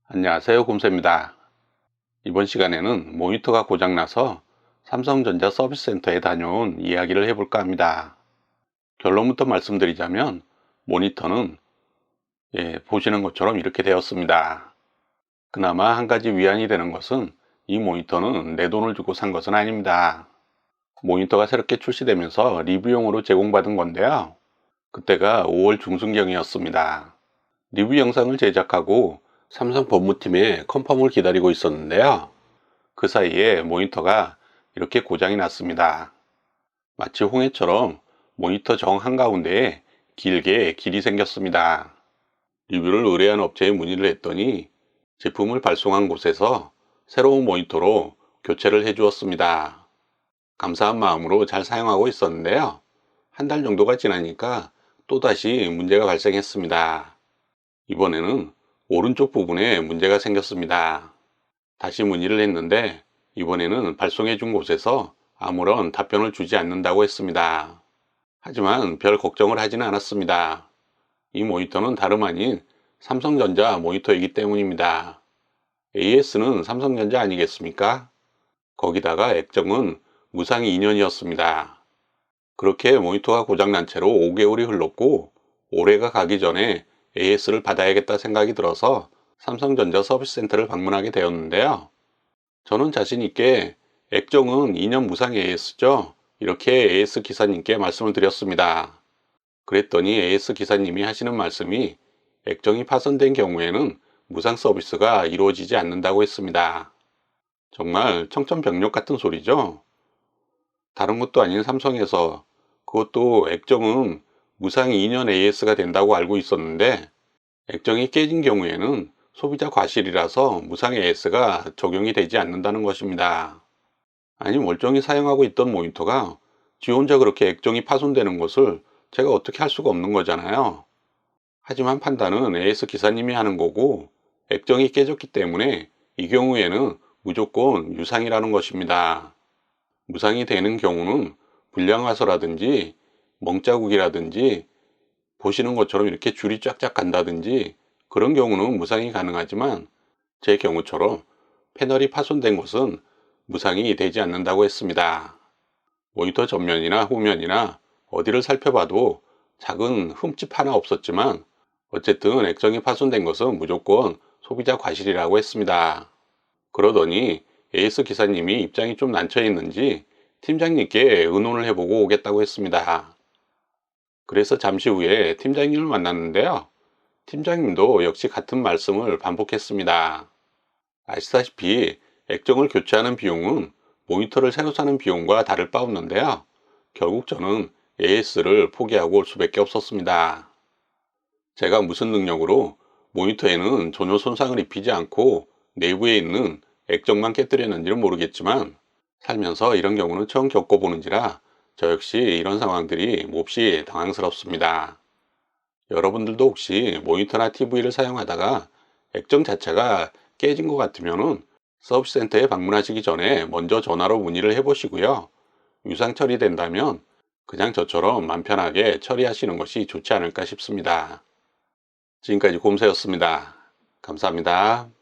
안녕하세요, 곰새입니다. 이번 시간에는 모니터가 고장나서 삼성전자 서비스센터에 다녀온 이야기를 해볼까 합니다. 결론부터 말씀드리자면 모니터는 보시는 것처럼 이렇게 되었습니다. 그나마 한 가지 위안이 되는 것은 이 모니터는 내 돈을 주고 산 것은 아닙니다. 모니터가 새롭게 출시되면서 리뷰용으로 제공받은 건데요. 그때가 5월 중순경이었습니다. 리뷰 영상을 제작하고 삼성 법무팀의 컨펌을 기다리고 있었는데요. 그 사이에 모니터가 이렇게 고장이 났습니다. 마치 홍해처럼 모니터 정 한가운데에 길게 길이 생겼습니다. 리뷰를 의뢰한 업체에 문의를 했더니 제품을 발송한 곳에서 새로운 모니터로 교체를 해주었습니다. 감사한 마음으로 잘 사용하고 있었는데요. 한 달 정도가 지나니까 또다시 문제가 발생했습니다. 이번에는 오른쪽 부분에 문제가 생겼습니다. 다시 문의를 했는데 이번에는 발송해 준 곳에서 아무런 답변을 주지 않는다고 했습니다. 하지만 별 걱정을 하지는 않았습니다. 이 모니터는 다름 아닌 삼성전자 모니터이기 때문입니다. AS는 삼성전자 아니겠습니까? 거기다가 액정은 무상 2년이었습니다. 그렇게 모니터가 고장난 채로 5개월이 흘렀고 올해가 가기 전에 AS를 받아야겠다 생각이 들어서 삼성전자 서비스센터를 방문하게 되었는데요. 저는 자신 있게 액정은 2년 무상 AS죠. 이렇게 AS 기사님께 말씀을 드렸습니다. 그랬더니 AS 기사님이 하시는 말씀이 액정이 파손된 경우에는 무상 서비스가 이루어지지 않는다고 했습니다. 정말 청천벽력 같은 소리죠. 다른 것도 아닌 삼성에서 그것도 액정은 무상 2년 AS가 된다고 알고 있었는데 액정이 깨진 경우에는 소비자 과실이라서 무상 AS가 적용이 되지 않는다는 것입니다. 아니 멀쩡히 사용하고 있던 모니터가 지 혼자 그렇게 액정이 파손되는 것을 제가 어떻게 할 수가 없는 거잖아요. 하지만 판단은 AS 기사님이 하는 거고 액정이 깨졌기 때문에 이 경우에는 무조건 유상이라는 것입니다. 무상이 되는 경우는 불량화서라든지 멍자국이라든지 보시는 것처럼 이렇게 줄이 쫙쫙 간다든지 그런 경우는 무상이 가능하지만 제 경우처럼 패널이 파손된 것은 무상이 되지 않는다고 했습니다. 모니터 전면이나 후면이나 어디를 살펴봐도 작은 흠집 하나 없었지만 어쨌든 액정이 파손된 것은 무조건 소비자 과실이라고 했습니다. 그러더니 AS 기사님이 입장이 좀 난처 했는지 팀장님께 의논을 해보고 오겠다고 했습니다. 그래서 잠시 후에 팀장님을 만났는데요. 팀장님도 역시 같은 말씀을 반복했습니다. 아시다시피 액정을 교체하는 비용은 모니터를 새로 사는 비용과 다를 바 없는데요. 결국 저는 AS를 포기하고 올 수밖에 없었습니다. 제가 무슨 능력으로 모니터에는 전혀 손상을 입히지 않고 내부에 있는 액정만 깨뜨렸는지는 모르겠지만 살면서 이런 경우는 처음 겪어보는지라 저 역시 이런 상황들이 몹시 당황스럽습니다. 여러분들도 혹시 모니터나 TV를 사용하다가 액정 자체가 깨진 것 같으면 서비스센터에 방문하시기 전에 먼저 전화로 문의를 해보시고요. 유상 처리된다면 그냥 저처럼 맘 편하게 처리하시는 것이 좋지 않을까 싶습니다. 지금까지 곰새였습니다. 감사합니다.